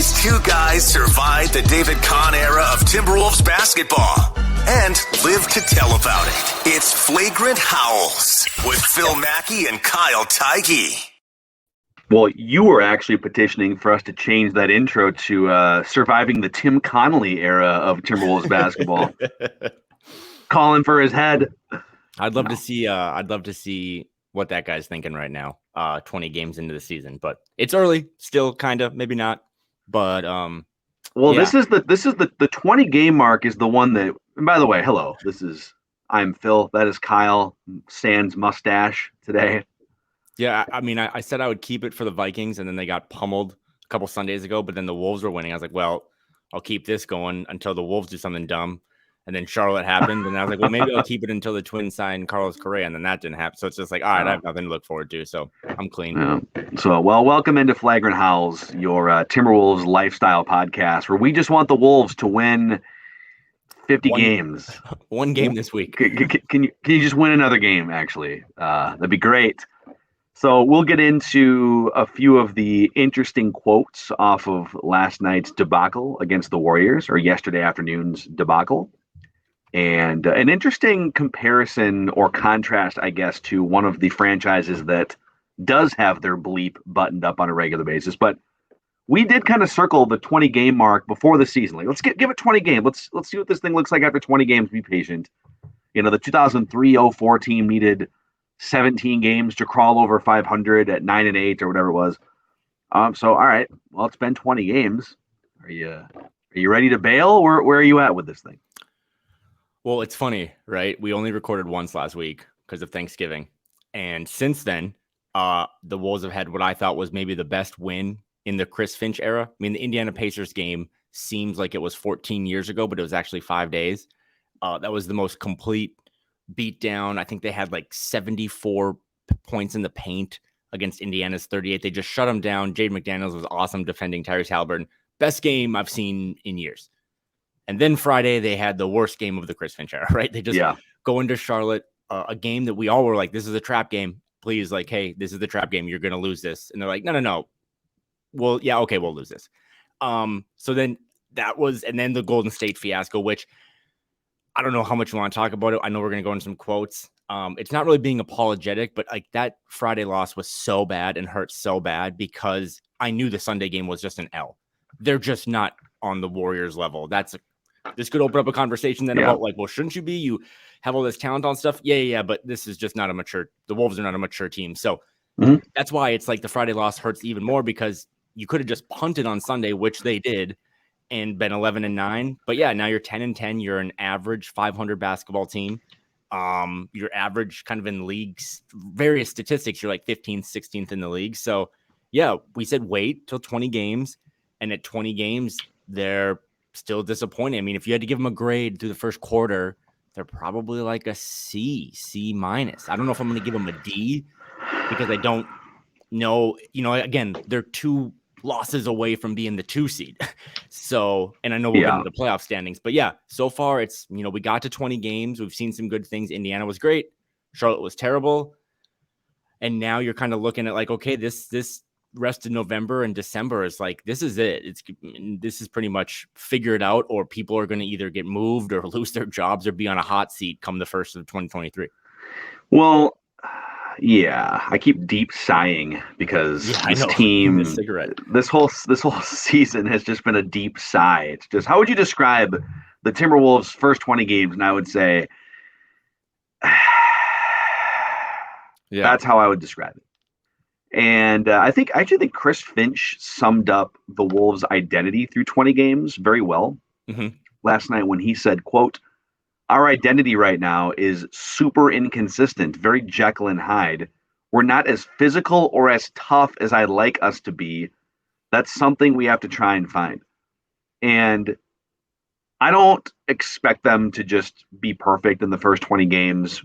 These two guys survived the David Kahn era of Timberwolves basketball and live to tell about it. It's Flagrant Howls with Phil Mackey and Kyle Theige. Well, you were actually petitioning for us to change that intro to surviving the Tim Connolly era of Timberwolves basketball. Calling for his head. I'd love to see what that guy's thinking right now. 20 games into the season, but it's early, still kind of, maybe not. But this is the 20 game mark is the one that. And by the way, hello. I'm Phil. That is Kyle. Sans mustache today. Yeah, I mean, I said I would keep it for the Vikings, and then they got pummeled a couple Sundays ago, but then the Wolves were winning. I was like, well, I'll keep this going until the Wolves do something dumb. And then Charlotte happened, and I was like, well, maybe I'll keep it until the Twins sign Carlos Correa, and then that didn't happen. So it's just like, all right, I have nothing to look forward to, so I'm clean. Welcome into Flagrant Howls, your Timberwolves lifestyle podcast, where we just want the Wolves to win 50 games. One game this week. Can you just win another game, actually? That'd be great. So we'll get into a few of the interesting quotes off of last night's debacle against the Warriors, or yesterday afternoon's debacle. And an interesting comparison or contrast, I guess, to one of the franchises that does have their bleep buttoned up on a regular basis. But we did kind of circle the 20 game mark before the season. Like, let's give it 20 games. Let's see what this thing looks like after 20 games. Be patient. You know, the 2003-04 team needed 17 games to crawl over 500 at 9-8 or whatever it was. So all right, well, it's been 20 games. Are you ready to bail? Where are you at with this thing? Well, it's funny, right? We only recorded once last week because of Thanksgiving. And since then, the Wolves have had what I thought was maybe the best win in the Chris Finch era. I mean, the Indiana Pacers game seems like it was 14 years ago, but it was actually 5 days. That was the most complete beat down. I think they had like 74 points in the paint against Indiana's 38. They just shut them down. Jaden McDaniels was awesome defending Tyrese Halliburton. Best game I've seen in years. And then Friday, they had the worst game of the Chris Finch era, right? They just go into Charlotte, a game that we all were like, this is a trap game. Please, like, hey, this is the trap game. You're going to lose this. And they're like, no. Well, yeah, okay, we'll lose this. So then that was, and then the Golden State fiasco, which I don't know how much you want to talk about it. I know we're going to go into some quotes. It's not really being apologetic, but like that Friday loss was so bad and hurt so bad because I knew the Sunday game was just an L. They're just not on the Warriors level. This could open up a conversation then about like, well, shouldn't you be? You have all this talent on stuff. Yeah. But this is just not the Wolves are not a mature team. So that's why it's like the Friday loss hurts even more because you could have just punted on Sunday, which they did, and been 11-9. But yeah, now you're 10-10. You're an average 500 basketball team. Your average kind of in leagues, various statistics, you're like 15th, 16th in the league. So yeah, we said wait till 20 games. And at 20 games, they're still disappointing. I mean, if you had to give them a grade through the first quarter, they're probably like a C minus. I don't know if I'm going to give them a D because I don't know, again, they're 2 losses away from being the 2 seed. So, and I know we'll get into the playoff standings, but yeah, so far it's, we got to 20 games. We've seen some good things. Indiana was great. Charlotte was terrible. And now you're kind of looking at like, okay, this rest of November and December is like, this is it. This is pretty much figured out, or people are going to either get moved or lose their jobs or be on a hot seat come the first of 2023. Well, yeah, I keep deep sighing because this team, this whole season has just been a deep sigh. It's just, how would you describe the Timberwolves' first 20 games? And I would say, that's how I would describe it. And I actually think Chris Finch summed up the Wolves' identity through 20 games very well last night when he said, quote, "Our identity right now is super inconsistent, very Jekyll and Hyde. We're not as physical or as tough as I'd like us to be. That's something we have to try and find." And I don't expect them to just be perfect in the first 20 games,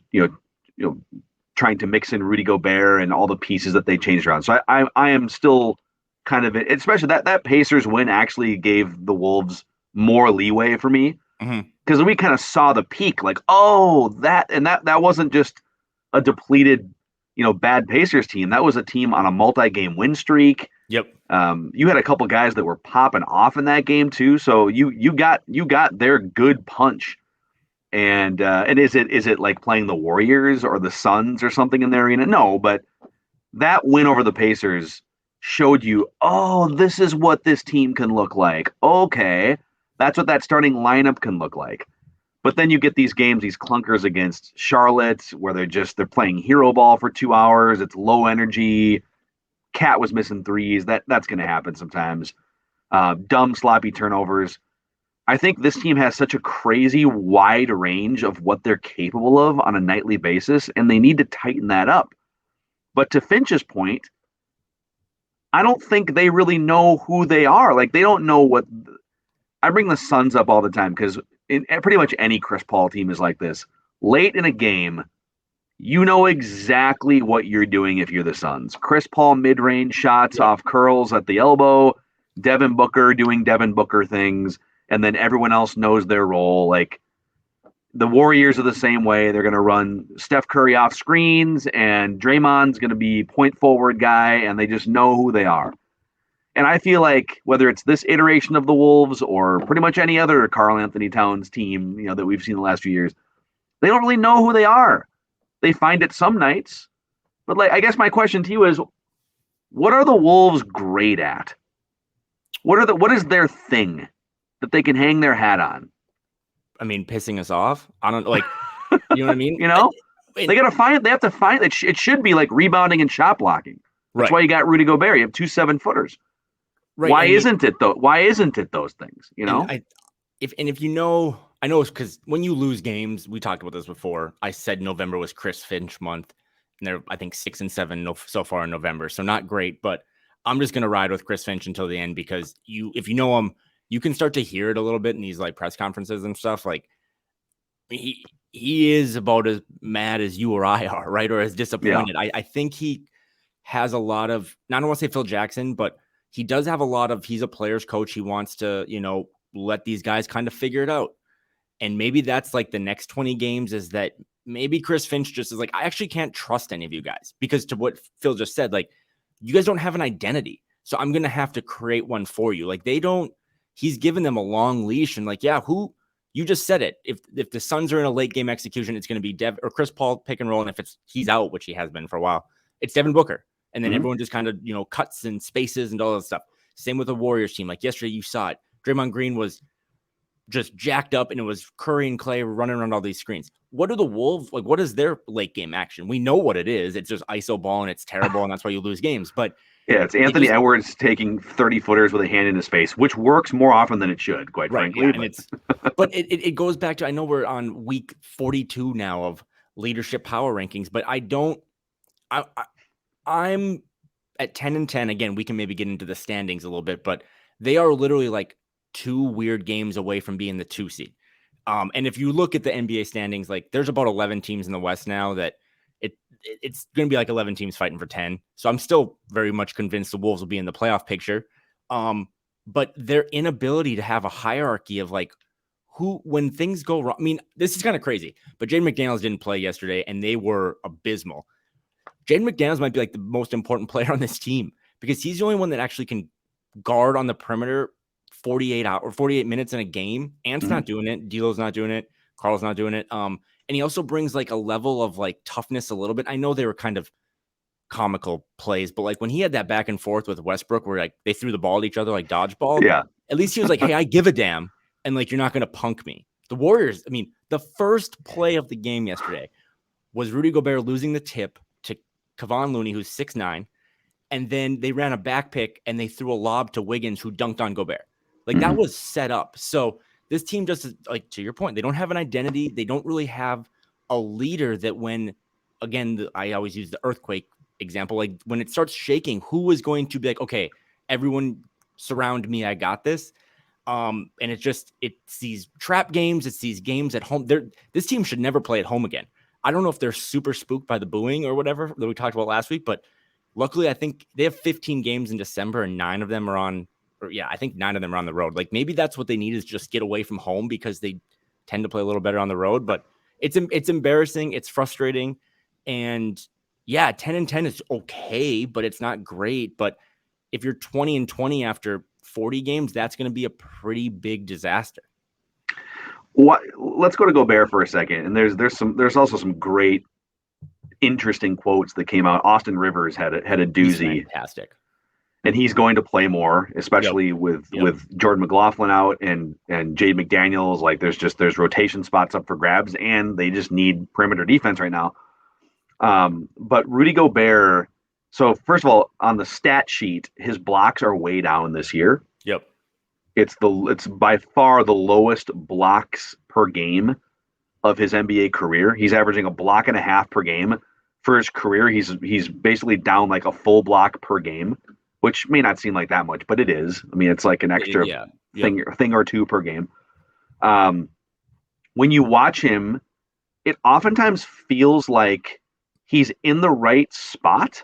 trying to mix in Rudy Gobert and all the pieces that they changed around. So I am still kind of, especially that Pacers win actually gave the Wolves more leeway for me because we kind of saw the peak, like, that wasn't just a depleted, bad Pacers team. That was a team on a multi-game win streak. Yep. You had a couple guys that were popping off in that game too. So you got their good punch. And is it like playing the Warriors or the Suns or something in the arena? No, but that win over the Pacers showed you, oh, this is what this team can look like. Okay, that's what that starting lineup can look like. But then you get these games, these clunkers against Charlotte, where they're playing hero ball for 2 hours. It's low energy. Cat was missing threes. That's going to happen sometimes. Dumb, sloppy turnovers. I think this team has such a crazy wide range of what they're capable of on a nightly basis, and they need to tighten that up. But to Finch's point, I don't think they really know who they are. Like, they don't know what. I bring the Suns up all the time because in pretty much any Chris Paul team is like this. Late in a game, you know exactly what you're doing if you're the Suns. Chris Paul mid-range shots off curls at the elbow, Devin Booker doing Devin Booker things, and then everyone else knows their role. Like, the Warriors are the same way. They're going to run Steph Curry off screens, and Draymond's going to be point forward guy, and they just know who they are. And I feel like whether it's this iteration of the Wolves or pretty much any other Karl Anthony Towns team, that we've seen the last few years, they don't really know who they are. They find it some nights. But I guess my question to you is, what are the Wolves great at? What is their thing that they can hang their hat on? I mean, pissing us off. I don't you know what I mean? They have to find it. It should be like rebounding and shot blocking. That's why you got Rudy Gobert. You have 2 7-footers. Right. Why isn't it though? Why isn't it those things? I know it's because when you lose games, we talked about this before. I said November was Chris Finch month, and they're I think 6-7 so far in November, so not great. But I'm just gonna ride with Chris Finch until the end because if you know him, you can start to hear it a little bit in these like press conferences and stuff. Like he is about as mad as you or I are, right, or as disappointed. Yeah. I think he has a lot of. I don't want to say Phil Jackson, but he does have a lot of. He's a player's coach. He wants to let these guys kind of figure it out. And maybe that's like the next 20 games is that maybe Chris Finch just is like, I actually can't trust any of you guys because to what Phil just said, like, you guys don't have an identity. So I'm going to have to create one for you. Like he's given them a long leash and like, you just said it. If the Suns are in a late game execution, it's going to be or Chris Paul pick and roll. And if he's out, which he has been for a while, it's Devin Booker. And then everyone just kind of, cuts and spaces and all that stuff. Same with the Warriors team. Like yesterday, you saw it. Draymond Green was just jacked up and it was Curry and Clay running around all these screens. What are the Wolves like? What is their late game action? We know what it is. It's just ISO ball and it's terrible. And that's why you lose games. But yeah, it's Anthony Edwards taking 30 footers with a hand in his face, which works more often than it should, quite frankly. Yeah, but it goes back to, I know we're on week 42 now of leadership power rankings, but I'm at 10-10. Again, we can maybe get into the standings a little bit, but they are literally like 2 weird games away from being the 2 seed. And if you look at the NBA standings, like there's about 11 teams in the West now that it's going to be like 11 teams fighting for 10. So I'm still very much convinced the Wolves will be in the playoff picture. But their inability to have a hierarchy of like when things go wrong. I mean, this is kind of crazy, but Jaden McDaniels didn't play yesterday and they were abysmal. Jaden McDaniels might be like the most important player on this team because he's the only one that actually can guard on the perimeter 48 minutes in a game. Ant's not doing it. D'Lo's not doing it. Carl's not doing it. And he also brings like a level of like toughness a little bit. I know they were kind of comical plays, but like when he had that back and forth with Westbrook where like they threw the ball at each other like dodgeball. Yeah. At least he was like, hey, I give a damn. And like, you're not going to punk me. The Warriors, I mean, the first play of the game yesterday was Rudy Gobert losing the tip to Kevon Looney, who's 6'9", and then they ran a back pick and they threw a lob to Wiggins, who dunked on Gobert. Like that was set up. So this team just like, to your point, they don't have an identity. They don't really have a leader that when, again, I always use the earthquake example, like when it starts shaking, who is going to be like, okay, everyone surround me. I got this. And it's these trap games. It's these games at home. This team should never play at home again. I don't know if they're super spooked by the booing or whatever that we talked about last week, but luckily I think they have 15 games in December and 9 of them are on the road. Like maybe that's what they need is just get away from home because they tend to play a little better on the road, but it's embarrassing. It's frustrating. And yeah, 10-10 is okay, but it's not great. But if you're 20-20 after 40 games, that's going to be a pretty big disaster. Let's go to Gobert for a second. And there's also some great, interesting quotes that came out. Austin Rivers had a doozy. He's fantastic. And he's going to play more, especially with Jordan McLaughlin out and Jade McDaniels. Like there's rotation spots up for grabs, and they just need perimeter defense right now. But Rudy Gobert. So first of all, on the stat sheet, his blocks are way down this year. Yep. It's by far the lowest blocks per game of his NBA career. He's averaging a block and a half per game. For his career, he's basically down like a full block per game, which may not seem like that much, but it is. I mean, it's like an extra thing or two per game. When you watch him, it oftentimes feels like he's in the right spot,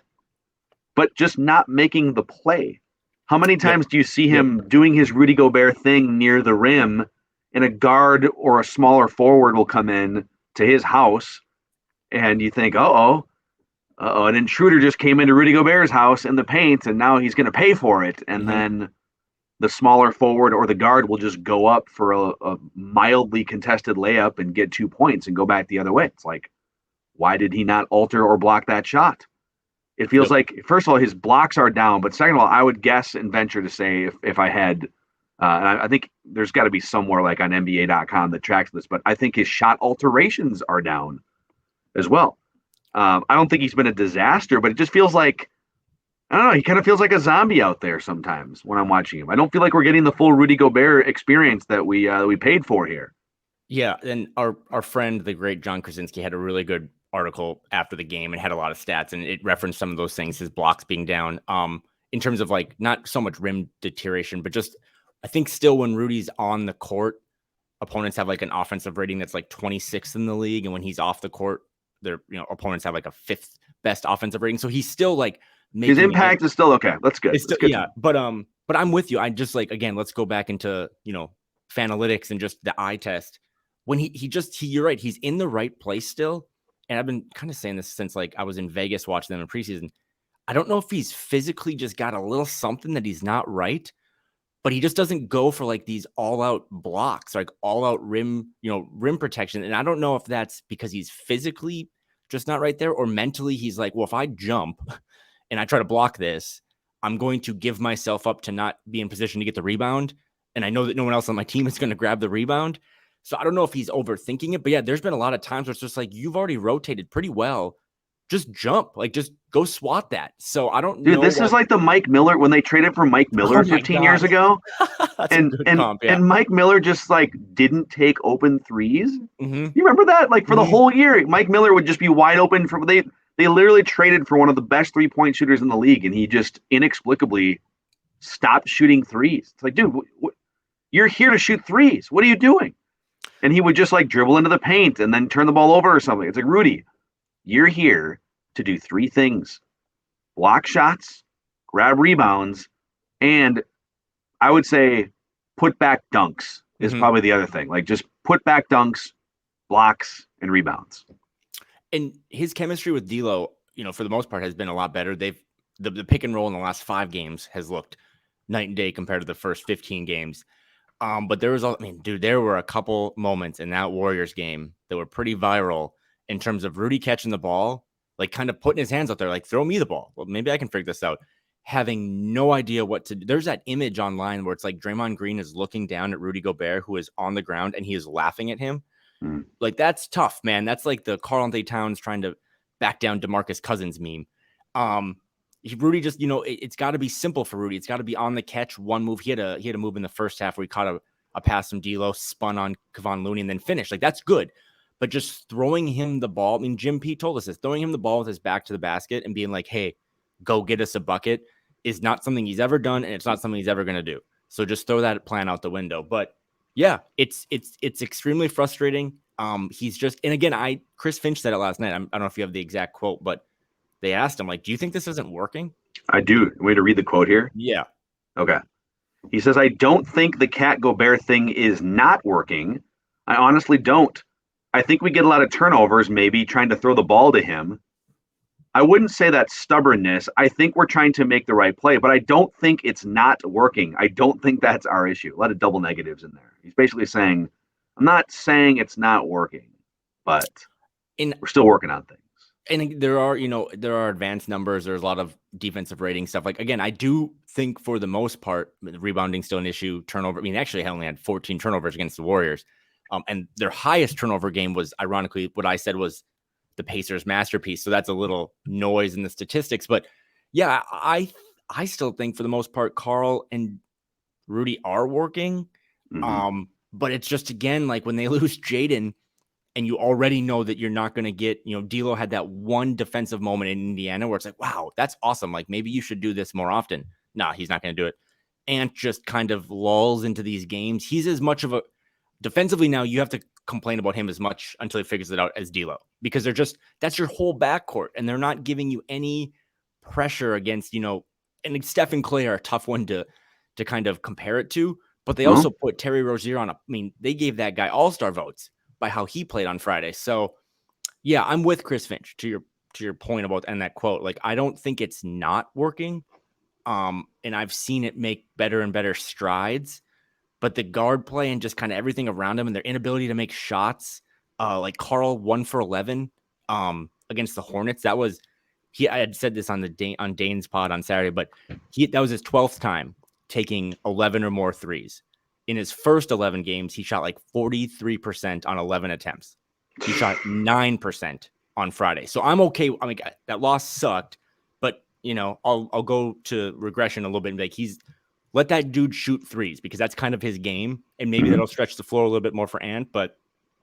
but just not making the play. How many times do you see him doing his Rudy Gobert thing near the rim, and a guard or a smaller forward will come in to his house, and you think, an intruder just came into Rudy Gobert's house in the paint, and now he's going to pay for it. And then the smaller forward or the guard will just go up for a mildly contested layup and get 2 points and go back the other way. It's like, why did he not alter or block that shot? It feels like, first of all, his blocks are down, but second of all, I would guess and venture to say if I had, and I think there's got to be somewhere like on NBA.com that tracks this, but I think his shot alterations are down as well. I don't think he's been a disaster, but it just feels like, I don't know, he kind of feels like a zombie out there sometimes when I'm watching him. I don't feel like we're getting the full Rudy Gobert experience that we paid for here. Yeah, and our friend, the great John Krasinski, had a really good article after the game and had a lot of stats, and it referenced some of those things, his blocks being down, in terms of like not so much rim deterioration, but just I think still when Rudy's on the court, opponents have like an offensive rating that's like 26th in the league, and when he's off the court, their opponents have like a 5th best offensive rating. So he's still like his impact is still okay. That's good. It's still, yeah, but I'm with you. I just like, again, let's go back into Fanalytics and just the eye test. When you're right, he's in the right place still. And I've been kind of saying this since like I was in Vegas watching them in preseason. I don't know if he's physically just got a little something that he's not right, but he just doesn't go for like these all out blocks, like all out rim protection. And I don't know if that's because he's physically just not right there, or mentally he's like, well, if I jump and I try to block this, I'm going to give myself up to not be in position to get the rebound. And I know that no one else on my team is going to grab the rebound. So I don't know if he's overthinking it, but yeah, there's been a lot of times where it's just like, you've already rotated pretty well. Just jump, like just go swat that. So I don't know. Dude, this is like the Mike Miller, when they traded for Mike Miller 15 years ago. and Mike Miller just like didn't take open threes. You remember that? Like for the whole year, Mike Miller would just be wide open they literally traded for one of the best 3-point shooters in the league, and he just inexplicably stopped shooting threes. It's like, dude, you're here to shoot threes. What are you doing? And he would just like dribble into the paint and then turn the ball over or something. It's like, Rudy, you're here to do 3 things: block shots, grab rebounds, and I would say put back dunks is probably the other thing. Like just put back dunks, blocks, and rebounds. And his chemistry with D'Lo, for the most part, has been a lot better. The pick and roll in the last 5 games has looked night and day compared to the first 15 games. But there were a couple moments in that Warriors game that were pretty viral in terms of Rudy catching the ball, like kind of putting his hands out there, like throw me the ball. Well, maybe I can figure this out. Having no idea what to do. There's that image online where it's like Draymond Green is looking down at Rudy Gobert, who is on the ground, and he is laughing at him. Like, that's tough, man. That's like the Karl-Anthony Towns trying to back down DeMarcus Cousins meme. Rudy just, it's got to be simple for Rudy. It's got to be on the catch, one move. He had a move in the first half where he caught a pass from D'Lo, spun on Kevon Looney, and then finished. Like, that's good. But just throwing him the ball, Jim P told us this, throwing him the ball with his back to the basket and being like, hey, go get us a bucket is not something he's ever done, and it's not something he's ever going to do. So just throw that plan out the window. But yeah, it's extremely frustrating. He's just, and again, Chris Finch said it last night. I don't know if you have the exact quote, but they asked him, like, do you think this isn't working? I do. Way to read the quote here. Yeah. Okay. He says, I don't think the Cat Gobert thing is not working. I honestly don't. I think we get a lot of turnovers, maybe trying to throw the ball to him. I wouldn't say that's stubbornness. I think we're trying to make the right play, but I don't think it's not working. I don't think that's our issue. A lot of double negatives in there. He's basically saying, I'm not saying it's not working, but we're still working on things. And there are advanced numbers. There's a lot of defensive rating stuff. Like, again, I do think for the most part, rebounding still an issue. Turnover. I mean, actually, I only had 14 turnovers against the Warriors. And their highest turnover game was, ironically, what I said was the Pacers' masterpiece. So that's a little noise in the statistics. But yeah, I still think for the most part, Carl and Rudy are working. Mm-hmm. But it's just, again, like when they lose Jaden and you already know that you're not going to get, D'Lo had that one defensive moment in Indiana where it's like, wow, that's awesome. Like maybe you should do this more often. Nah, he's not going to do it. Ant just kind of lulls into these games. He's as much of a defensively now. You have to complain about him as much until he figures it out as D'Lo, because that's your whole backcourt and they're not giving you any pressure against, and Steph and Clay are a tough one to kind of compare it to, but they also put Terry Rozier they gave that guy all-star votes by how he played on Friday. So yeah, I'm with Chris Finch to your point about, and that quote, like, I don't think it's not working. And I've seen it make better and better strides, but the guard play and just kind of everything around him and their inability to make shots, like Carl 1 for 11 against the Hornets. I had said this on Dane's pod on Saturday, but that was his 12th time taking 11 or more threes. In his first 11 games, he shot like 43% on 11 attempts. He shot 9% on Friday. So I'm okay. I mean, that loss sucked, but I'll go to regression a little bit and be like, let that dude shoot threes, because that's kind of his game. And maybe that'll stretch the floor a little bit more for Ant. But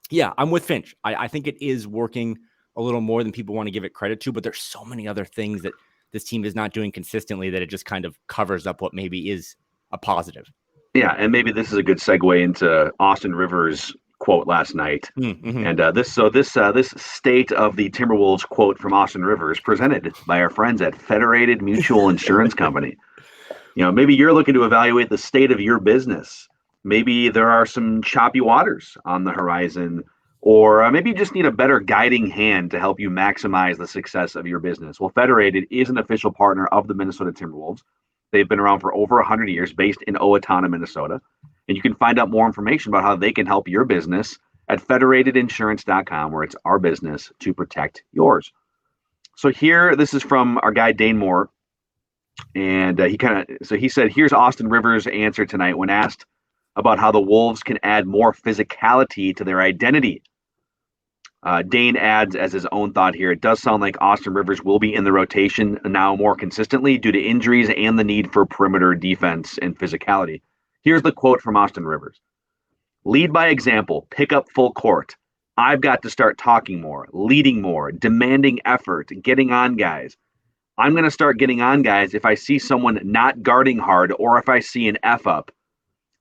yeah, I'm with Finch. I think it is working a little more than people want to give it credit to, but there's so many other things that this team is not doing consistently that it just kind of covers up what maybe is a positive. Yeah, and maybe this is a good segue into Austin Rivers' quote last night. Mm-hmm. And this state of the Timberwolves quote from Austin Rivers, presented by our friends at Federated Mutual Insurance Company. Maybe you're looking to evaluate the state of your business. Maybe there are some choppy waters on the horizon, or maybe you just need a better guiding hand to help you maximize the success of your business. Well, Federated is an official partner of the Minnesota Timberwolves. They've been around for over 100 years, based in Owatonna, Minnesota. And you can find out more information about how they can help your business at federatedinsurance.com, where it's our business to protect yours. So here, this is from our guy, Dane Moore. And he said, here's Austin Rivers' answer tonight when asked about how the Wolves can add more physicality to their identity. Dane adds as his own thought here, it does sound like Austin Rivers will be in the rotation now more consistently due to injuries and the need for perimeter defense and physicality. Here's the quote from Austin Rivers. Lead by example, pick up full court. I've got to start talking more, leading more, demanding effort, getting on guys. I'm going to start getting on guys if I see someone not guarding hard or if I see an F up.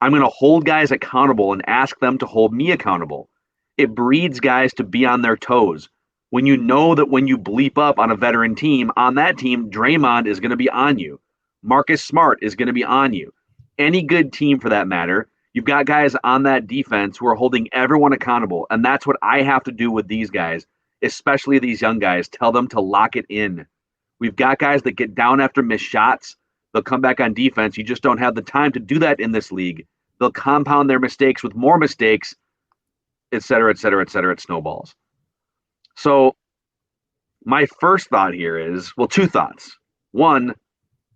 I'm going to hold guys accountable and ask them to hold me accountable. It breeds guys to be on their toes. When you know that when you bleep up on a veteran team, on that team, Draymond is going to be on you. Marcus Smart is going to be on you. Any good team for that matter, you've got guys on that defense who are holding everyone accountable. And that's what I have to do with these guys, especially these young guys. Tell them to lock it in. We've got guys that get down after missed shots. They'll come back on defense. You just don't have the time to do that in this league. They'll compound their mistakes with more mistakes, et cetera, et cetera, et cetera. It snowballs. So my first thought here is, well, two thoughts. One,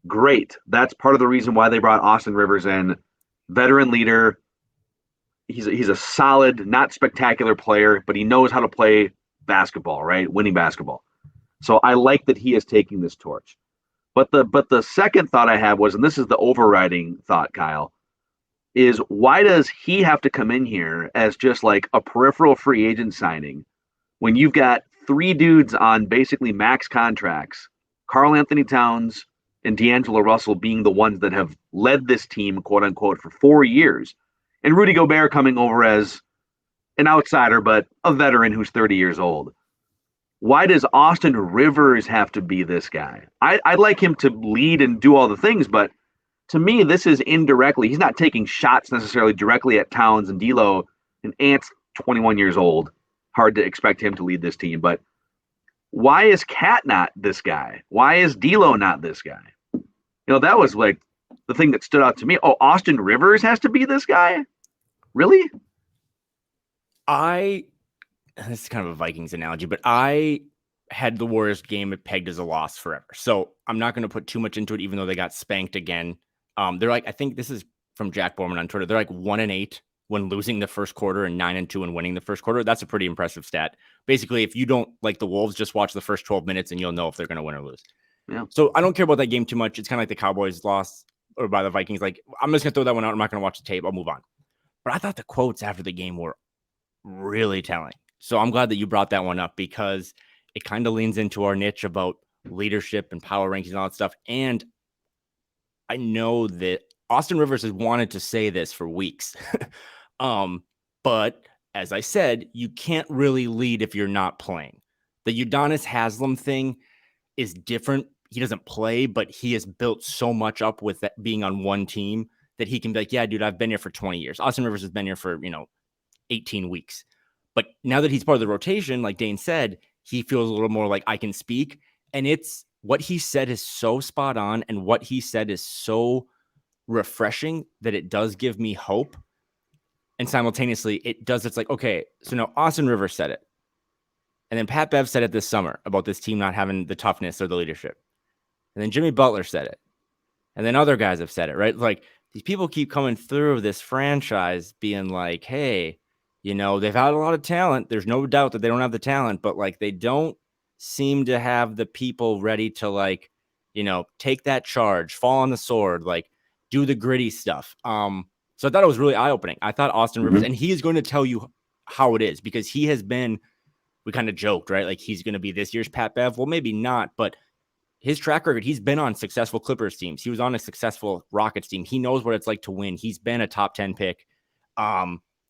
great. That's part of the reason why they brought Austin Rivers in. Veteran leader. He's a solid, not spectacular player, but he knows how to play basketball, right? Winning basketball. So I like that he is taking this torch. But the second thought I had was, and this is the overriding thought, Kyle, is why does he have to come in here as just like a peripheral free agent signing when you've got three dudes on basically max contracts, Karl Anthony Towns and D'Angelo Russell being the ones that have led this team, quote unquote, for 4 years, and Rudy Gobert coming over as an outsider, but a veteran who's 30 years old. Why does Austin Rivers have to be this guy? I'd like him to lead and do all the things, but to me, this is indirectly. He's not taking shots necessarily directly at Towns and D'Lo, and Ant's 21 years old. Hard to expect him to lead this team, but why is Cat not this guy? Why is D'Lo not this guy? That was like the thing that stood out to me. Oh, Austin Rivers has to be this guy? Really? This is kind of a Vikings analogy, but I had the Warriors game pegged as a loss forever. So I'm not going to put too much into it, even though they got spanked again. They're like, I think this is from Jack Borman on Twitter. They're like 1-8 when losing the first quarter and 9-2 when winning the first quarter. That's a pretty impressive stat. Basically, if you don't like the Wolves, just watch the first 12 minutes and you'll know if they're going to win or lose. Yeah. So I don't care about that game too much. It's kind of like the Cowboys loss or by the Vikings. Like, I'm just going to throw that one out. I'm not going to watch the tape. I'll move on. But I thought the quotes after the game were really telling. So I'm glad that you brought that one up because it kind of leans into our niche about leadership and power rankings and all that stuff. And I know that Austin Rivers has wanted to say this for weeks. But as I said, you can't really lead if you're not playing. The Udonis Haslem thing is different. He doesn't play, but he has built so much up with that being on one team that he can be like, yeah, dude, I've been here for 20 years. Austin Rivers has been here for, 18 weeks. But now that he's part of the rotation, like Dane said, he feels a little more like I can speak. And it's what he said is so spot on. And what he said is so refreshing that it does give me hope. And simultaneously, it's like, okay, so now Austin Rivers said it. And then Pat Bev said it this summer about this team not having the toughness or the leadership. And then Jimmy Butler said it. And then other guys have said it, right? Like these people keep coming through this franchise being like, hey, they've had a lot of talent. There's no doubt that they don't have the talent, but like they don't seem to have the people ready to take that charge, fall on the sword, like do the gritty stuff. So I thought it was really eye-opening. I thought Austin Rivers, and he is going to tell you how it is because he has been, we kind of joked, right? Like he's going to be this year's Pat Bev. Well, maybe not, but his track record, he's been on successful Clippers teams. He was on a successful Rockets team. He knows what it's like to win. He's been a top 10 pick.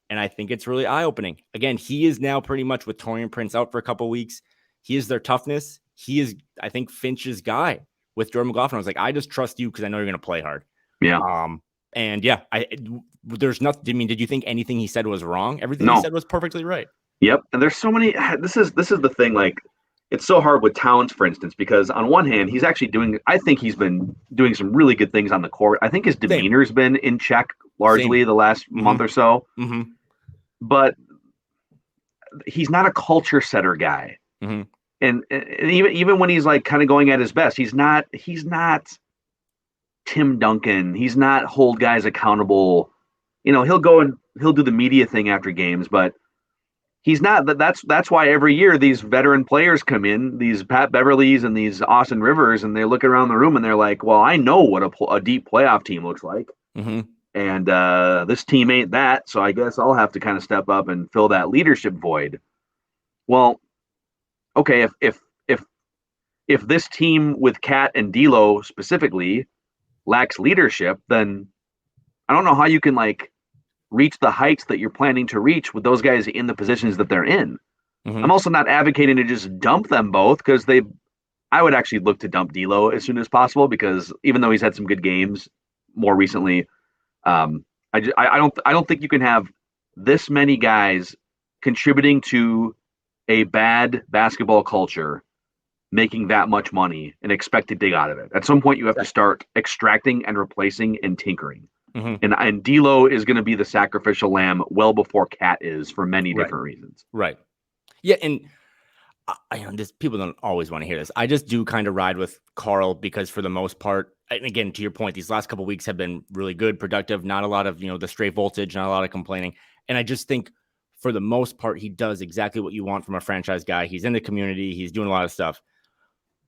And I think it's really eye-opening. Again, he is now pretty much with Taurean Prince out for a couple of weeks. He is their toughness. He is, I think, Finch's guy with Jordan McLaughlin. I was like, I just trust you because I know you're going to play hard. Yeah. And yeah, there's nothing. I mean, did you think anything he said was wrong? Everything he said was perfectly right. Yep. And there's so many. This is the thing. Like, it's so hard with Towns, for instance, because on one hand, he's actually I think he's been doing some really good things on the court. I think his demeanor's been in check largely the last month or so. Mm-hmm. But he's not a culture setter guy. Mm-hmm. And even when he's like kind of going at his best, he's not Tim Duncan. He's not hold guys accountable. He'll go and he'll do the media thing after games, but he's not. That's why every year these veteran players come in, these Pat Beverleys and these Austin Rivers, and they look around the room and they're like, well, I know what a deep playoff team looks like. Mm-hmm. And this team ain't that, so I guess I'll have to kind of step up and fill that leadership void. Well, okay, if this team with Cat and D'Lo specifically lacks leadership, then I don't know how you can reach the heights that you're planning to reach with those guys in the positions that they're in. Mm-hmm. I'm also not advocating to just dump them both because I would actually look to dump D'Lo as soon as possible because even though he's had some good games more recently. I don't think you can have this many guys contributing to a bad basketball culture, making that much money and expect to dig out of it. At some point, you have to start extracting and replacing and tinkering. Mm-hmm. And D'Lo is going to be the sacrificial lamb well before Cat is for many different reasons. Right. Yeah, and people don't always want to hear this. I just do kind of ride with Carl because for the most part, and again, to your point, these last couple of weeks have been really good, productive, not a lot of, the straight voltage, not a lot of complaining. And I just think for the most part, he does exactly what you want from a franchise guy. He's in the community. He's doing a lot of stuff.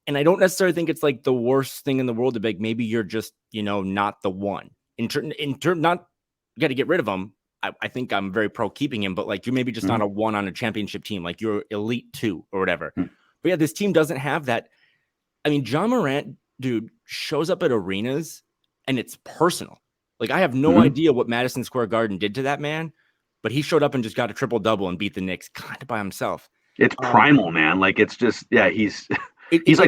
And I don't necessarily think it's like the worst thing in the world to be like, maybe you're just, not the one. In turn, not you got to get rid of him. I think I'm very pro keeping him, but you're maybe just not a one on a championship team. Like you're elite 2 or whatever. But yeah, this team doesn't have that. I mean, John Morant, dude, shows up at arenas and it's personal. Like I have no idea what Madison Square Garden did to that man, but he showed up and just got a triple-double and beat the Knicks kind of by himself. It's primal, man. Like it's just, yeah, he's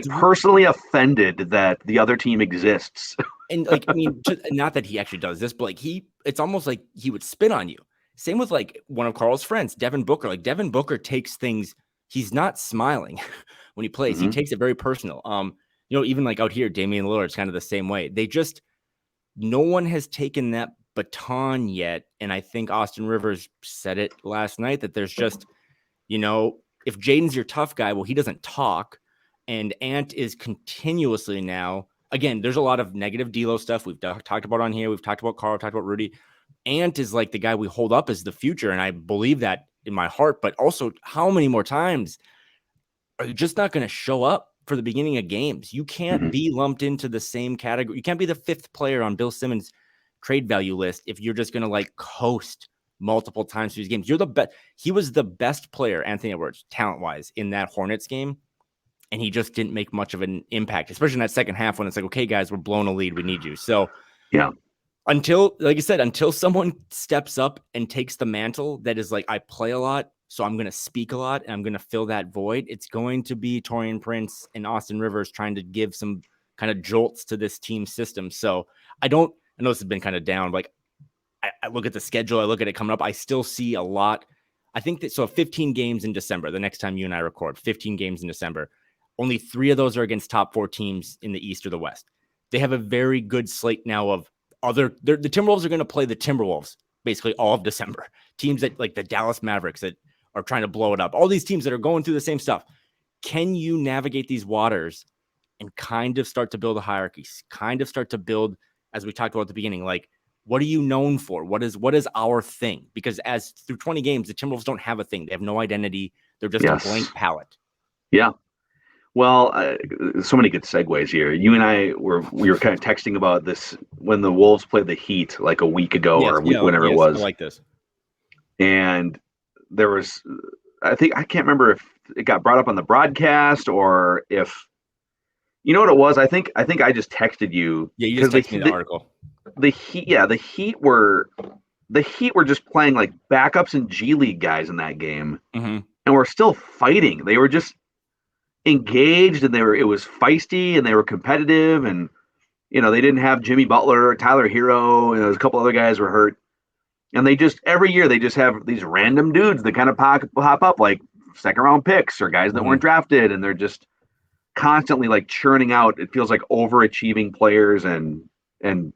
personally offended that the other team exists. And I mean, not that he actually does this, but it's almost like he would spit on you. Same with one of Carl's friends, Devin Booker. Like Devin Booker takes things he's not smiling when he plays. He takes it very personal. Even like out here, Damian Lillard's kind of the same way. No one has taken that baton yet. And I think Austin Rivers said it last night that there's just, if Jaden's your tough guy, well, he doesn't talk. And Ant is continuously now, again, there's a lot of negative D'Lo stuff we've talked about on here. We've talked about Carl, talked about Rudy. Ant is like the guy we hold up as the future. And I believe that in my heart, but also how many more times are you just not going to show up for the beginning of games? You can't be lumped into the same category. You can't be the 5th player on Bill Simmons' trade value list if you're just going to like coast multiple times through these games. You're the best. He was the best player, Anthony Edwards, talent-wise, in that Hornets game. And he just didn't make much of an impact, especially in that second half when it's like, okay, guys, we're blowing a lead. We need you. So yeah, until someone steps up and takes the mantle that is like, I play a lot, so I'm going to speak a lot and I'm going to fill that void. It's going to be Taurean Prince and Austin Rivers trying to give some kind of jolts to this team system. So I know this has been kind of down. Like I look at the schedule, I look at it coming up. I still see a lot. I think that 15 games in December, the next time you and I record, 15 games in December. Only 3 of those are against top 4 teams in the East or the West. They have a very good slate now of the Timberwolves are going to play the Timberwolves basically all of December. Teams that like the Dallas Mavericks that are trying to blow it up. All these teams that are going through the same stuff. Can you navigate these waters and kind of start to build a hierarchy? Kind of start to build, as we talked about at the beginning, like what are you known for? What is our thing? Because as through 20 games, the Timberwolves don't have a thing. They have no identity. They're just a blank palette. Yeah. Well, so many good segues here. You and I we were kind of texting about this when the Wolves played the Heat like a week ago whenever it was. I like this. And there was, I can't remember if it got brought up on the broadcast or if, you know what it was? I think I just texted you. Yeah, you just texted me the article. The Heat were just playing like backups and G League guys in that game, and were still fighting. They were just engaged, and it was feisty, and they were competitive, and they didn't have Jimmy Butler or Tyler Hero, and a couple other guys were hurt, and they just every year they just have these random dudes that kind of pop up like 2nd round picks or guys that weren't drafted, and they're just constantly like churning out. It feels like overachieving players and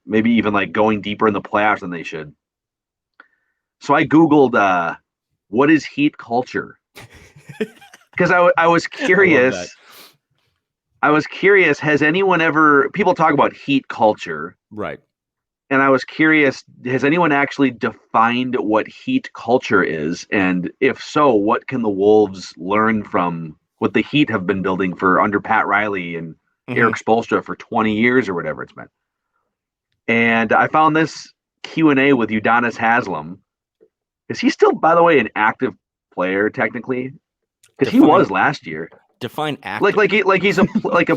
maybe even like going deeper in the playoffs than they should. So I Googled what is Heat culture. Because I was curious. I was curious, has anyone ever, people talk about Heat culture. Right. And I was curious, has anyone actually defined what Heat culture is? And if so, what can the Wolves learn from what the Heat have been building for under Pat Riley and Eric Spoelstra for 20 years or whatever it's been? And I found this Q&A with Udonis Haslem. Is he still, by the way, an active player technically? Because he was last year. Define active. Like he's a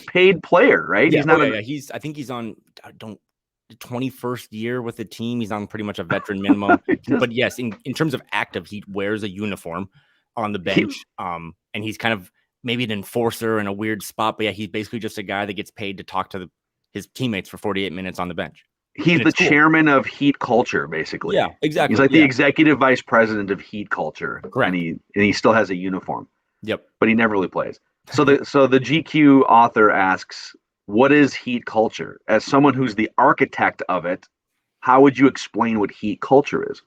paid player, right? Yeah, he's not. I think he's on the 21st year with the team. He's on pretty much a veteran minimum. But yes, in terms of active, he wears a uniform on the bench. And he's kind of maybe an enforcer in a weird spot. But yeah, he's basically just a guy that gets paid to talk to his teammates for 48 minutes on the bench. He's the chairman of Heat culture, basically. Yeah, exactly. He's like the executive vice president of Heat culture. Correct. And he still has a uniform. Yep. But he never really plays. So the GQ author asks, what is Heat culture? As someone who's the architect of it, how would you explain what Heat culture is?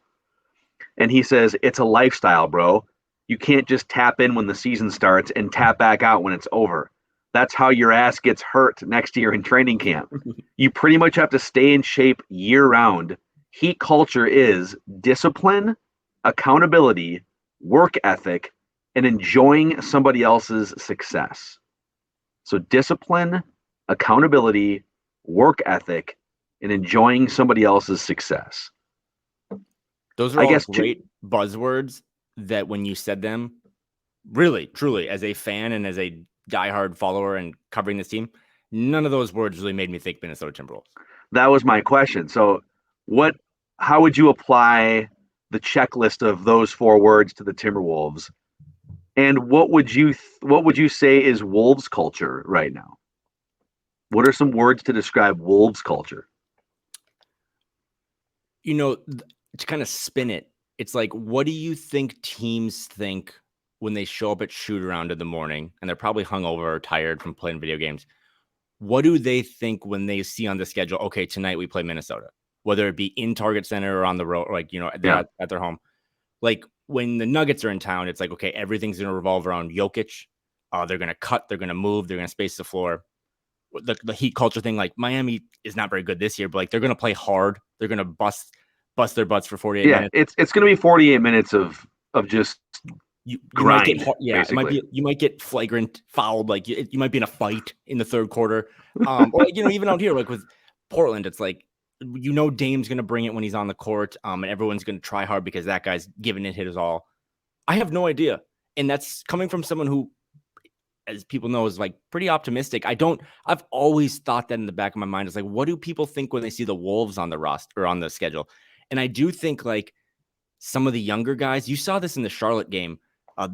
And he says, it's a lifestyle, bro. You can't just tap in when the season starts and tap back out when it's over. That's how your ass gets hurt next year in training camp. You pretty much have to stay in shape year round. Heat culture is discipline, accountability, work ethic, and enjoying somebody else's success. So discipline, accountability, work ethic, and enjoying somebody else's success. Those are all great buzzwords that when you said them, really, truly, as a fan and as a diehard follower and covering this team, none of those words really made me think Minnesota Timberwolves. That was my question. So how would you apply the checklist of those 4 words to the Timberwolves? And what would you say is Wolves culture right now? What are some words to describe Wolves culture? To kind of spin it, it's like, what do you think teams think when they show up at shoot around in the morning and they're probably hungover or tired from playing video games, what do they think when they see on the schedule, okay, tonight we play Minnesota, whether it be in Target Center or on the road, or like, they're at their home. Like when the Nuggets are in town, it's like, okay, everything's going to revolve around Jokic. They're going to cut, they're going to move, they're going to space the floor. The Heat culture thing, like Miami is not very good this year, but like they're going to play hard. They're going to bust their butts for 48 minutes. Yeah, it's going to be 48 minutes of just grind. It might be, you might get flagrant fouled, like you might be in a fight in the third quarter. Or even out here, like with Portland, it's like, Dame's going to bring it when he's on the court, and everyone's going to try hard because that guy's giving it his all. I have no idea. And that's coming from someone who, as people know, is like pretty optimistic. I've always thought that in the back of my mind. It's like, what do people think when they see the Wolves on the roster or on the schedule? And I do think like some of the younger guys, you saw this in the Charlotte game.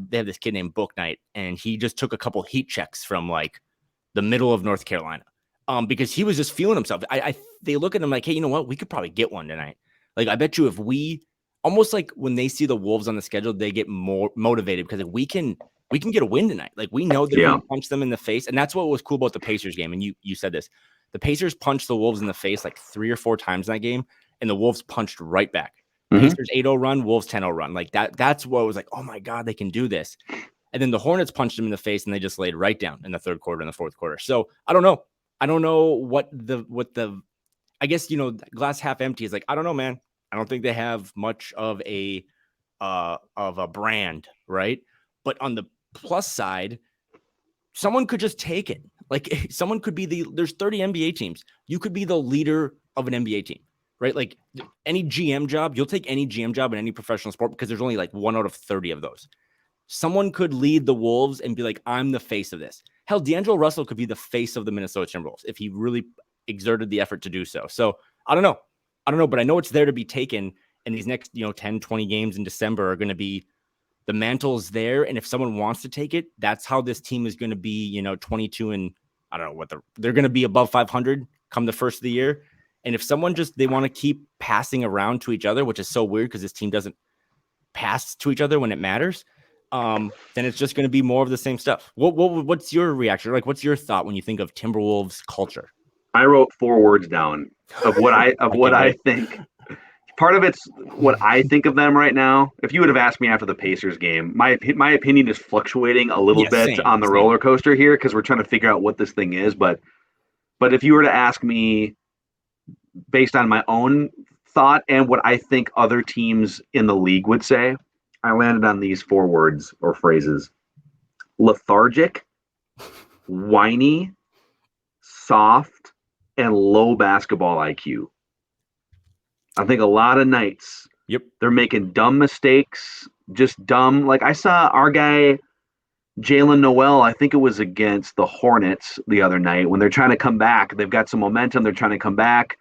They have this kid named Book Knight, and he just took a couple heat checks from like the middle of North Carolina. Because he was just feeling himself. They look at him like, hey, you know what? We could probably get one tonight. Like, I bet you if we, almost like when they see the Wolves on the schedule, they get more motivated because we can get a win tonight. Like, we know that we can punch them in the face. And that's what was cool about the Pacers game. And you said this. The Pacers punched the Wolves in the face like 3 or 4 times in that game, and the Wolves punched right back. Pacers 8-0 run, Wolves 10-0 run. Like, that's what was like, oh, my God, they can do this. And then the Hornets punched them in the face, and they just laid right down in the third quarter and the fourth quarter. So, I don't know. I don't know what the I guess, glass half empty is like. I don't know, man. I don't think they have much of a brand, right? But on the plus side, someone could just take it. Like someone could be there's 30 NBA teams. You could be the leader of an NBA team, right? Like any GM job, you'll take any GM job in any professional sport because there's only like 1 out of 30 of those. Someone could lead the Wolves and be like, I'm the face of this. Hell, D'Angelo Russell could be the face of the Minnesota Timberwolves if he really exerted the effort to do so. So I don't know, but I know it's there to be taken. And these next, 10, 20 games in December are going to be, the mantle's there. And if someone wants to take it, that's how this team is going to be, 22 and I don't know what they're going to be above 500 come the first of the year. And if someone they want to keep passing around to each other, which is so weird because this team doesn't pass to each other when it matters, then it's just going to be more of the same stuff. What's your reaction? Like, what's your thought when you think of Timberwolves culture? I wrote 4 words down of what I think. Part of it's what I think of them right now. If you would have asked me after the Pacers game, my opinion is fluctuating a little bit on the roller coaster here because we're trying to figure out what this thing is. But if you were to ask me based on my own thought and what I think other teams in the league would say, I landed on these 4 words or phrases: lethargic, whiny, soft, and low basketball IQ. I think a lot of nights they're making dumb mistakes, just dumb. Like I saw our guy, Jalen Noel, I think it was against the Hornets the other night when they're trying to come back. They've got some momentum. They're trying to come back.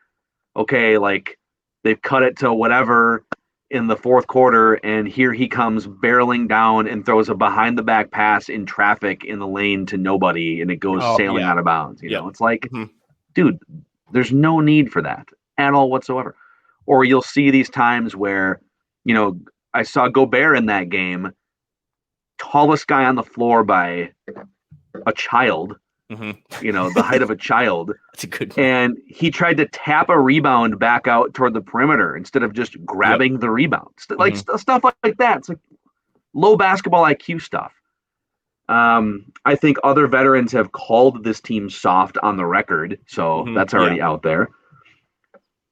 Okay, like they've cut it to whatever in the fourth quarter, and here he comes barreling down and throws a behind-the-back pass in traffic in the lane to nobody, and it goes sailing out of bounds. You know, it's like, dude, there's no need for that at all whatsoever. Or you'll see these times where, I saw Gobert in that game, tallest guy on the floor by a child, the height of a child. That's a good one. And he tried to tap a rebound back out toward the perimeter instead of just grabbing the rebound. Like stuff like that. It's like low basketball IQ stuff. I think other veterans have called this team soft on the record, so that's already out there.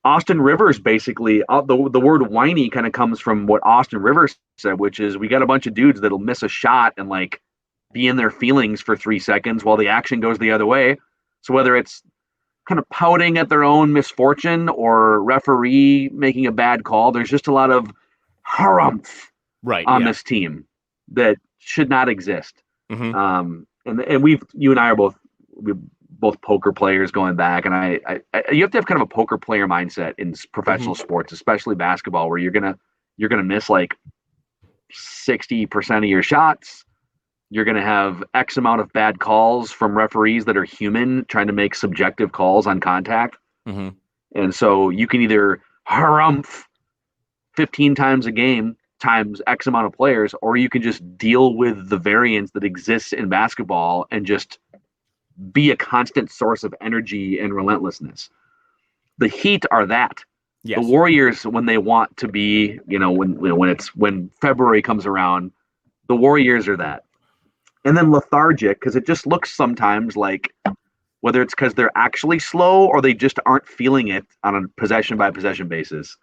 Austin Rivers basically, the word whiny kind of comes from what Austin Rivers said, which is we got a bunch of dudes that'll miss a shot and like be in their feelings for 3 seconds while the action goes the other way. So whether it's kind of pouting at their own misfortune or referee making a bad call, there's just a lot of harumph on this team that should not exist. And you and I are both poker players going back, and I you have to have kind of a poker player mindset in professional sports, especially basketball, where you're gonna miss like 60% of your shots. You're gonna have X amount of bad calls from referees that are human trying to make subjective calls on contact, and so you can either harumph 15 times a game times X amount of players, or you can just deal with the variance that exists in basketball and just be a constant source of energy and relentlessness. The Heat are that. Yes. The Warriors, when they want to be, when February comes around, the Warriors are that. And then lethargic, because it just looks sometimes like, whether it's because they're actually slow or they just aren't feeling it on a possession by possession basis,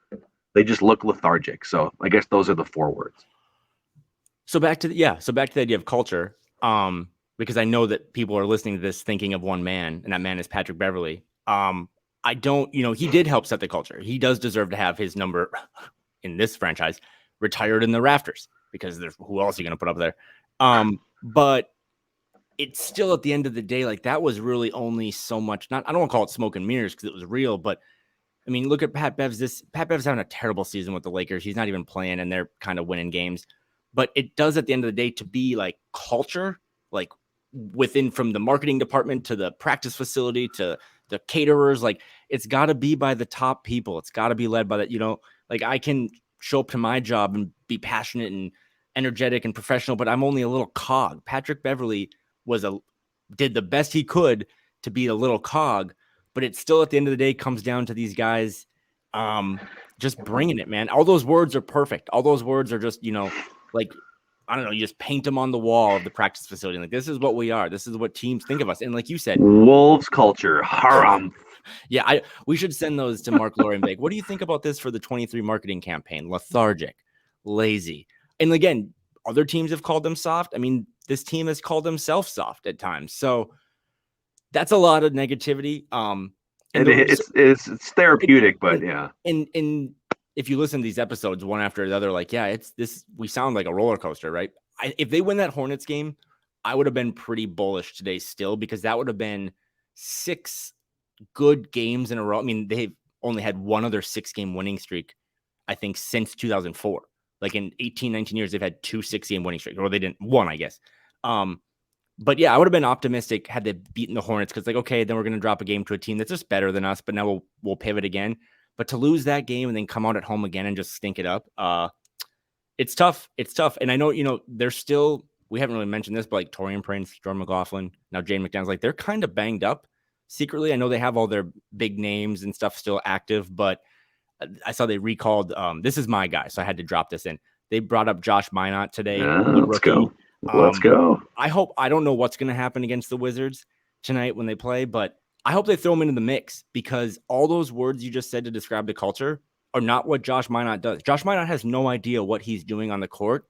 they just look lethargic. So I guess those are the 4 words. So back to the idea of culture, because I know that people are listening to this thinking of one man, and that man is Patrick Beverley. I don't, he did help set the culture. He does deserve to have his number in this franchise retired in the rafters, because who else are you going to put up there? But it's still, at the end of the day, like, that was really only so much. I don't want to call it smoke and mirrors because it was real, but I mean, look at Pat Bev's. Pat Bev's having a terrible season with the Lakers. He's not even playing, and they're kind of winning games. But it does, at the end of the day, to be like culture, like within, from the marketing department to the practice facility to the caterers, like, it's got to be by the top people. It's got to be led by that. Like, I can show up to my job and be passionate and energetic and professional, but I'm only a little cog. Patrick Beverley did the best he could to be a little cog, but it still, at the end of the day, comes down to these guys just bringing it, man. All those words are perfect. All those words are just, like, I don't know, you just paint them on the wall of the practice facility. Like, this is what we are. This is what teams think of us. And like you said, Wolves culture, haram. Yeah, we should send those to Mark Lori and be like, what do you think about this for the 23 marketing campaign? Lethargic, lazy. And again, other teams have called them soft. I mean, this team has called themselves soft at times. So that's a lot of negativity. It's therapeutic, but yeah. And if you listen to these episodes one after the other, like, yeah, it's this, we sound like a roller coaster, right? If they win that Hornets game, I would have been pretty bullish today still, because that would have been 6 good games in a row. I mean, they've only had one other 6-game winning streak, I think, since 2004. Like, in 18, 19 years, they've had 2 6-game winning streaks, or they didn't, one, I guess. But yeah, I would have been optimistic had they beaten the Hornets, because, like, okay, then we're going to drop a game to a team that's just better than us, but now we'll pivot again. But to lose that game and then come out at home again and just stink it up, it's tough. It's tough. And I know, they're still, we haven't really mentioned this, but like Taurean Prince, Jordan McLaughlin, now Jane McDaniels, like, they're kind of banged up secretly. I know they have all their big names and stuff still active, but I saw they recalled, this is my guy, so I had to drop this in. They brought up Josh Minott today. Let's go. Let's go. I don't know what's going to happen against the Wizards tonight when they play, but I hope they throw him into the mix, because all those words you just said to describe the culture are not what Josh Minott does. Josh Minott has no idea what he's doing on the court,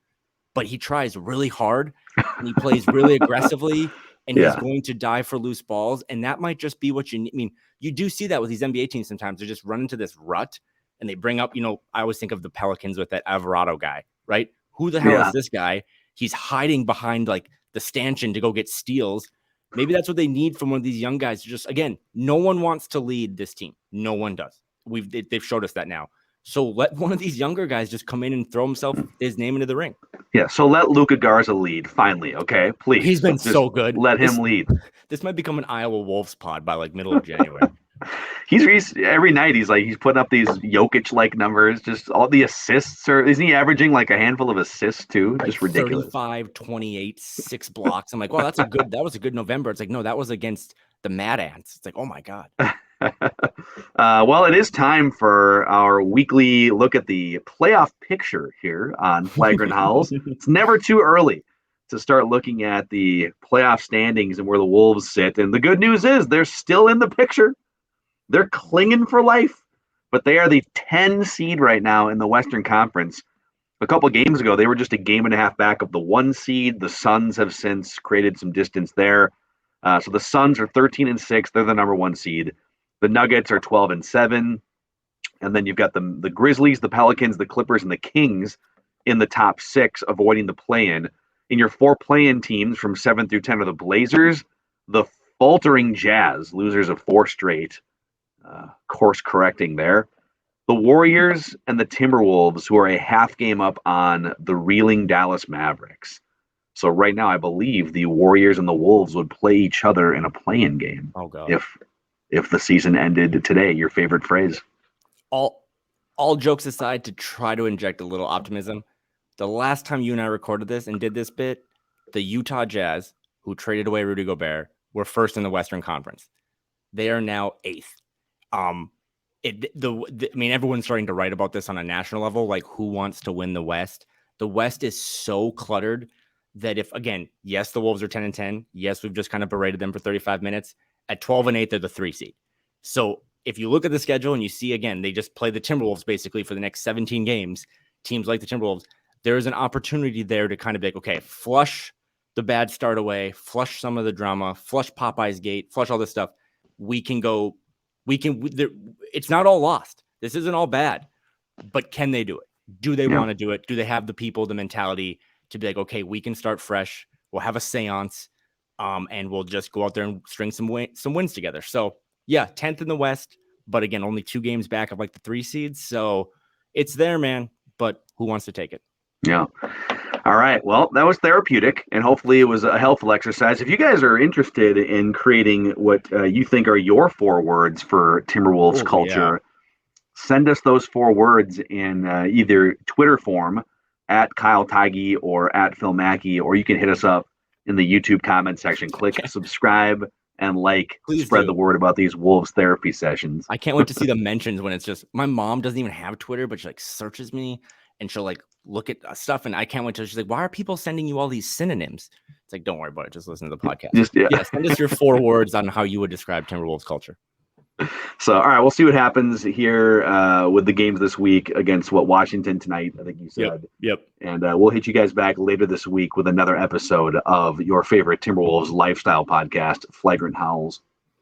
but he tries really hard and he plays really aggressively, and he's going to die for loose balls. And that might just be what you need. I mean, you do see that with these NBA teams sometimes. They just run into this rut and they bring up, I always think of the Pelicans with that Alvarado guy, right? Who the hell is this guy? He's hiding behind like the stanchion to go get steals. Maybe that's what they need from one of these young guys. Just, again, no one wants to lead this team. No one does. They've showed us that now. So let one of these younger guys just come in and throw his name into the ring. Yeah, so let Luka Garza lead finally, okay? Please. He's been so good. Let him lead. This might become an Iowa Wolves pod by like middle of January. He's every night he's putting up these Jokic-like numbers, just all the assists. Isn't he averaging like a handful of assists too? Just like ridiculous. 35, 28, 6 blocks. I'm like, wow, that was a good November. It's like, no, that was against the Mad Ants. It's like, oh my God. Well, it is time for our weekly look at the playoff picture here on Flagrant Howls. It's never too early to start looking at the playoff standings and where the Wolves sit. And the good news is they're still in the picture. They're clinging for life, but they are the 10 seed right now in the Western Conference. A couple of games ago, they were just a game and a half back of the 1 seed. The Suns have since created some distance there. So the Suns are 13-6. They're the number 1 seed. The Nuggets are 12-7. And then you've got the Grizzlies, the Pelicans, the Clippers, and the Kings in the top 6, avoiding the play-in. In your 4 play-in teams from 7 through 10 are the Blazers, the faltering Jazz, losers of 4 straight. Course correcting there. The Warriors and the Timberwolves, who are a half game up on the reeling Dallas Mavericks. So right now, I believe the Warriors and the Wolves would play each other in a play-in game. Oh God! If the season ended today, your favorite phrase. All jokes aside, to try to inject a little optimism, The last time you and I recorded this and did this bit, the Utah Jazz, who traded away Rudy Gobert, were first in the Western Conference. They are now 8th. I mean, everyone's starting to write about this on a national level, like who wants to win the West. The West is so cluttered that if, again, yes, the Wolves are 10-10. Yes, we've just kind of berated them for 35 minutes. At 12-8, they're the 3 seed. So if you look at the schedule and you see, again, they just play the Timberwolves basically for the next 17 games, teams like the Timberwolves, there is an opportunity there to kind of be like, okay, flush the bad start away, flush some of the drama, flush Popeye's gate, flush all this stuff. It's not all lost. This isn't all bad, but can they do it? Do they want to do it? Do they have the people, the mentality to be like, okay, we can start fresh. We'll have a seance, and we'll just go out there and string some wins together. So yeah, 10th in the West, but again, only 2 games back of like the 3 seeds. So it's there, man, but who wants to take it? Yeah. All right. Well, that was therapeutic, and hopefully it was a helpful exercise. If you guys are interested in creating what you think are your 4 words for Timberwolves culture, send us those 4 words in either Twitter form at Kyle Theige or at Phil Mackey, or you can hit us up in the YouTube comment section. Click subscribe and Please spread the word about these Wolves therapy sessions. I can't wait to see the mentions when it's just, my mom doesn't even have Twitter, but she searches me and she'll look at stuff, and I can't wait till she's like, why are people sending you all these synonyms? It's like, don't worry about it. Just listen to the podcast. Send us your 4 words on how you would describe Timberwolves culture. So, all right, we'll see what happens here with the games this week against Washington tonight, I think you said. Yep. And we'll hit you guys back later this week with another episode of your favorite Timberwolves lifestyle podcast, Flagrant Howls.